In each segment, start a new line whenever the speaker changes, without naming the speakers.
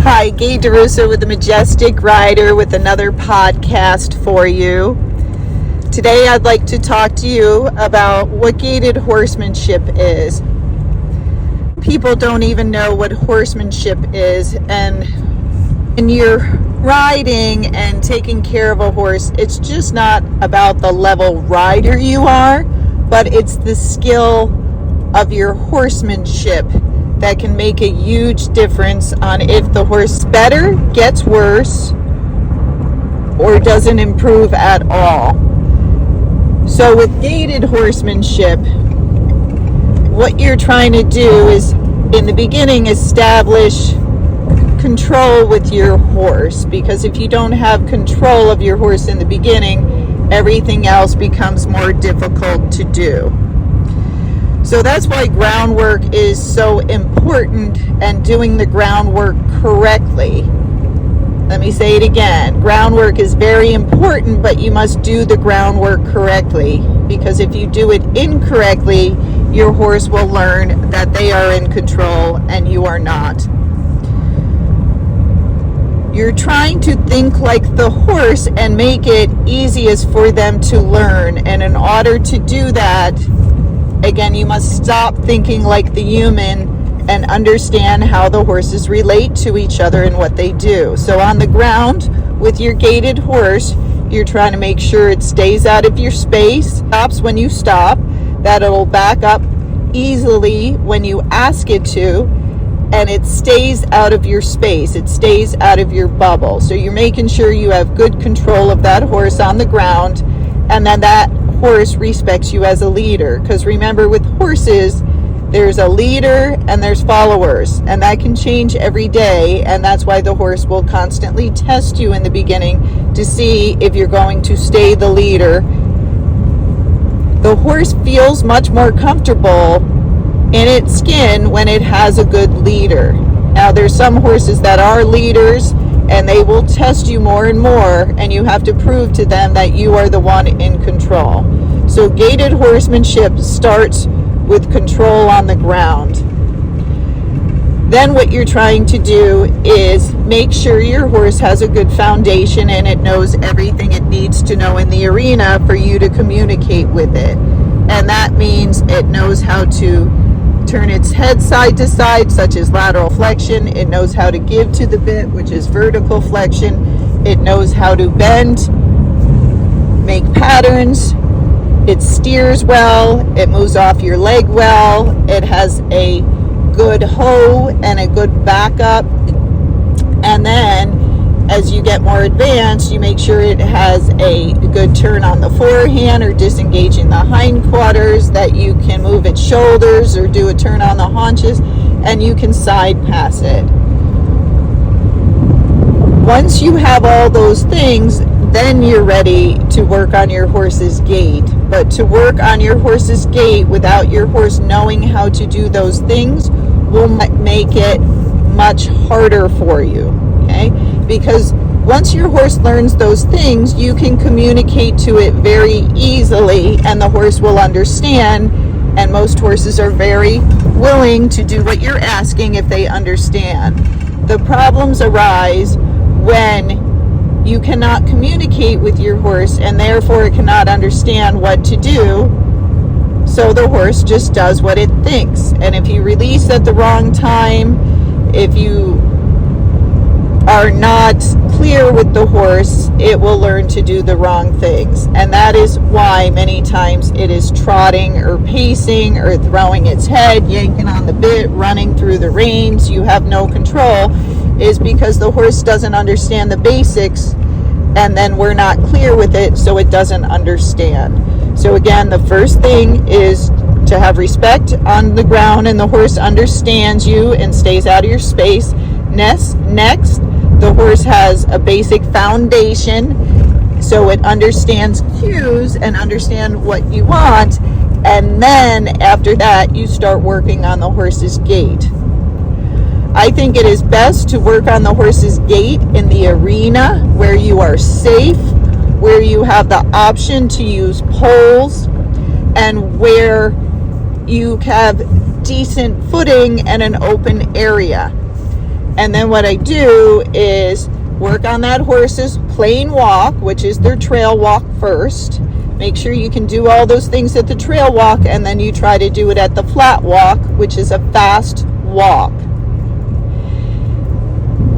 Hi, Gaye DeRusso with the Majestic Rider with another podcast for you. Today I'd like to talk to you about what gated horsemanship is. People don't even know what horsemanship is, and when you're riding and taking care of a horse, it's just not about the level rider you are, but it's the skill of your horsemanship that can make a huge difference on if the horse better, gets worse, or doesn't improve at all. So with gated horsemanship, what you're trying to do is, in the beginning, establish control with your horse, because if you don't have control of your horse in the beginning, everything else becomes more difficult to do. So that's why groundwork is so important, and doing the groundwork correctly. Let me say it again. Groundwork is very important, but you must do the groundwork correctly, because if you do it incorrectly, your horse will learn that they are in control and you are not. You're trying to think like the horse and make it easiest for them to learn, and in order to do that, again, you must stop thinking like the human and understand how the horses relate to each other and what they do. So on the ground with your gated horse, you're trying to make sure it stays out of your space, stops when you stop, that it'll back up easily when you ask it to, and it stays out of your space. It stays out of your bubble. So you're making sure you have good control of that horse on the ground, and then that horse respects you as a leader. Because remember, with horses, there's a leader and there's followers, and that can change every day, and that's why the horse will constantly test you in the beginning to see if you're going to stay the leader. The horse feels much more comfortable in its skin when it has a good leader. Now, there's some horses that are leaders, and they will test you more and more, and you have to prove to them that you are the one in control. So gated horsemanship starts with control on the ground. Then what you're trying to do is make sure your horse has a good foundation and it knows everything it needs to know in the arena for you to communicate with it. And that means it knows how to turn its head side to side, such as lateral flexion. It knows how to give to the bit, which is vertical flexion. It knows how to bend, make patterns. It steers well. It moves off your leg well. It has a good hoe and a good backup. And then as you get more advanced, you make sure it has a good turn on the forehand or disengaging the hindquarters, that you can move its shoulders or do a turn on the haunches, and you can side pass it. Once you have all those things, then you're ready to work on your horse's gait. But to work on your horse's gait without your horse knowing how to do those things will make it much harder for you, okay? Because once your horse learns those things, you can communicate to it very easily, and the horse will understand. And most horses are very willing to do what you're asking if they understand. The problems arise when you cannot communicate with your horse, and therefore it cannot understand what to do. So the horse just does what it thinks. And if you release at the wrong time, if you are not clear with the horse, it will learn to do the wrong things. And that is why many times it is trotting or pacing or throwing its head, yanking on the bit, running through the reins. You have no control, is because the horse doesn't understand the basics, and then we're not clear with it, so it doesn't understand. So again, the first thing is to have respect on the ground, and the horse understands you and stays out of your space. Next, the horse has a basic foundation, so it understands cues and understands what you want, and then after that you start working on the horse's gait. I think it is best to work on the horse's gait in the arena where you are safe, where you have the option to use poles, and where you have decent footing and an open area. And then what I do is work on that horse's plain walk, which is their trail walk first. Make sure you can do all those things at the trail walk, and then you try to do it at the flat walk, which is a fast walk.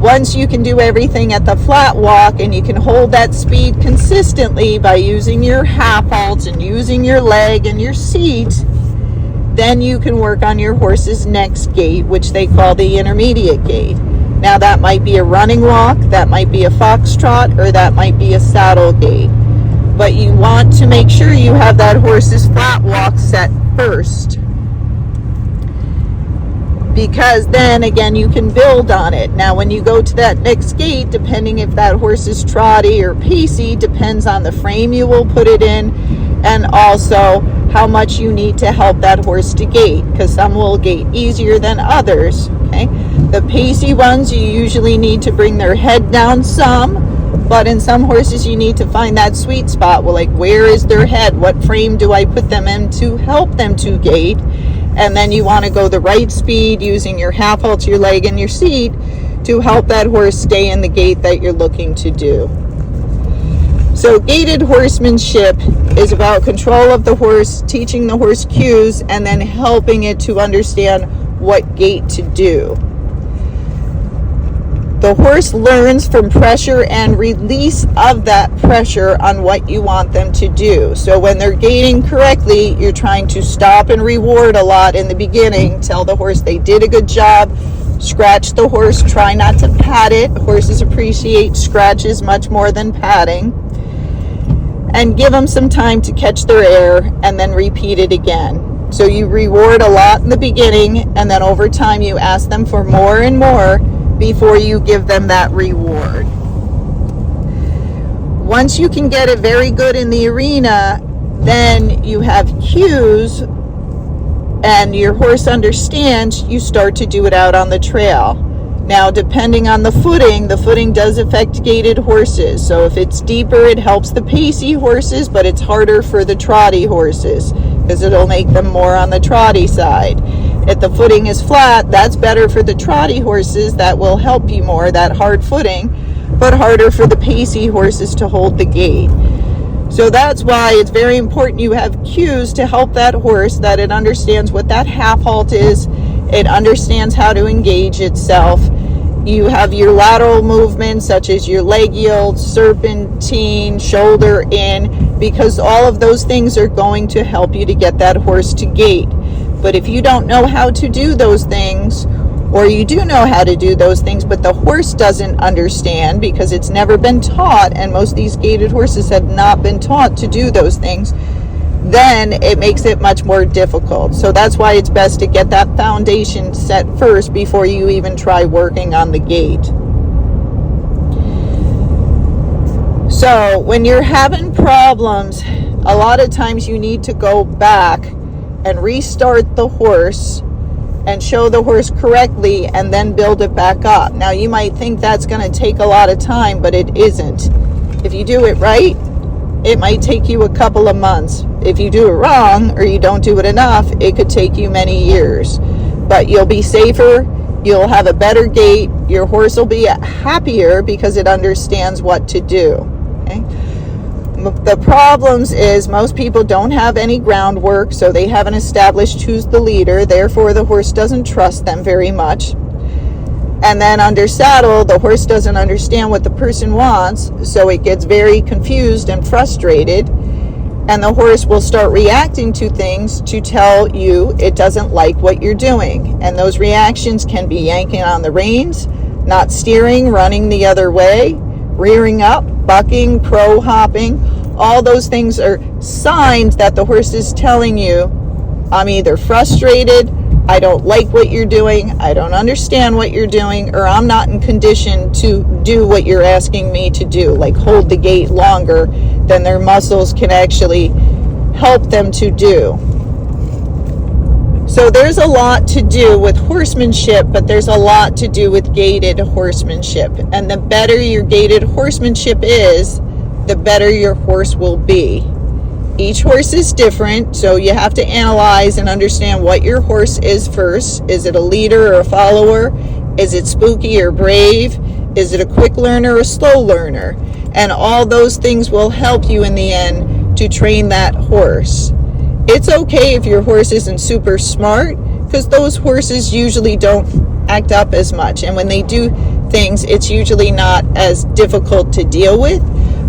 Once you can do everything at the flat walk and you can hold that speed consistently by using your half halts and using your leg and your seat, then you can work on your horse's next gait, which they call the intermediate gait. Now that might be a running walk, that might be a foxtrot, or that might be a saddle gait. But you want to make sure you have that horse's flat walk set first, because then again you can build on it. Now when you go to that next gait, depending if that horse is trotty or pacey, depends on the frame you will put it in, and also how much you need to help that horse to gait, because some will gait easier than others. Okay, the pacey ones, you usually need to bring their head down some, but in some horses you need to find that sweet spot. Well, like, where is their head? What frame do I put them in to help them to gait? And then you want to go the right speed using your half halt, your leg, and your seat to help that horse stay in the gait that you're looking to do. So gaited horsemanship is about control of the horse, teaching the horse cues, and then helping it to understand what gait to do. The horse learns from pressure and release of that pressure on what you want them to do. So when they're gaiting correctly, you're trying to stop and reward a lot in the beginning. Tell the horse they did a good job. Scratch the horse. Try not to pat it. Horses appreciate scratches much more than patting. And give them some time to catch their air, and then repeat it again. So you reward a lot in the beginning, and then over time you ask them for more and more before you give them that reward. Once you can get it very good in the arena, then you have cues and your horse understands, you start to do it out on the trail. Now, depending on the footing does affect gaited horses. So if it's deeper, it helps the pacey horses, but it's harder for the trotty horses because it'll make them more on the trotty side. If the footing is flat, that's better for the trotty horses. That will help you more, that hard footing, but harder for the pacey horses to hold the gait. So that's why it's very important you have cues to help that horse, that it understands what that half halt is. It understands how to engage itself. You have your lateral movements such as your leg yield, serpentine, shoulder in, because all of those things are going to help you to get that horse to gait. But if you don't know how to do those things, or you do know how to do those things, but the horse doesn't understand because it's never been taught, and most of these gaited horses have not been taught to do those things, then it makes it much more difficult. So that's why it's best to get that foundation set first before you even try working on the gait. So when you're having problems, a lot of times you need to go back and restart the horse and show the horse correctly and then build it back up. Now you might think that's going to take a lot of time, but it isn't. If you do it right, it might take you a couple of months. If you do it wrong or you don't do it enough, it could take you many years. But you'll be safer, you'll have a better gait, your horse will be happier because it understands what to do. Okay? The problems is most people don't have any groundwork, so they haven't established who's the leader, therefore the horse doesn't trust them very much. And then under saddle, the horse doesn't understand what the person wants, so it gets very confused and frustrated, and the horse will start reacting to things to tell you it doesn't like what you're doing. And those reactions can be yanking on the reins, not steering, running the other way, rearing up, bucking, crow hopping. All those things are signs that the horse is telling you, I'm either frustrated, I don't like what you're doing, I don't understand what you're doing, or I'm not in condition to do what you're asking me to do, like hold the gait longer than their muscles can actually help them to do. So there's a lot to do with horsemanship, but there's a lot to do with gaited horsemanship. And the better your gaited horsemanship is, the better your horse will be. Each horse is different, so you have to analyze and understand what your horse is first. Is it a leader or a follower? Is it spooky or brave? Is it a quick learner or a slow learner? And all those things will help you in the end to train that horse. It's okay if your horse isn't super smart, because those horses usually don't act up as much. And when they do things, it's usually not as difficult to deal with.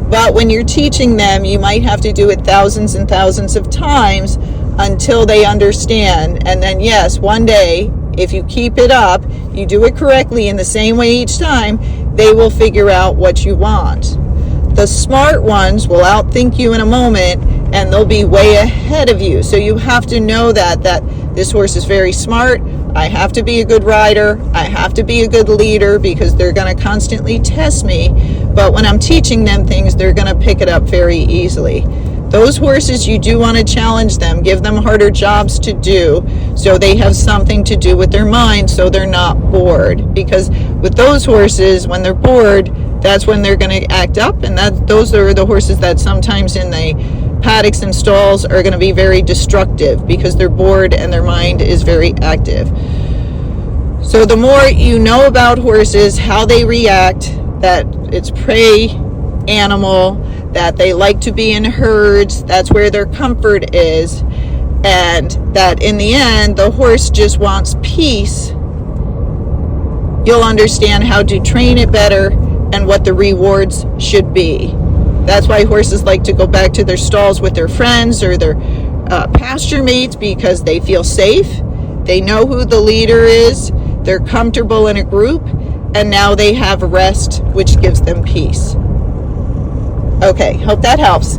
But when you're teaching them, you might have to do it thousands and thousands of times until they understand. And then, yes, one day, if you keep it up, you do it correctly in the same way each time, they will figure out what you want. The smart ones will outthink you in a moment, and they'll be way ahead of you. So you have to know that this horse is very smart. I have to be a good rider. I have to be a good leader, because they're going to constantly test me. But when I'm teaching them things, they're going to pick it up very easily. Those horses, you do want to challenge them, give them harder jobs to do, so they have something to do with their mind, so they're not bored. Because with those horses, when they're bored, that's when they're going to act up, and those are the horses that sometimes in the paddocks and stalls are going to be very destructive, because they're bored and their mind is very active. So the more you know about horses, how they react, that it's prey animal, that they like to be in herds, that's where their comfort is, and that in the end the horse just wants peace, you'll understand how to train it better and what the rewards should be. That's why horses like to go back to their stalls with their friends or their pasture mates, because they feel safe, they know who the leader is, they're comfortable in a group, and now they have rest, which gives them peace. Okay, hope that helps.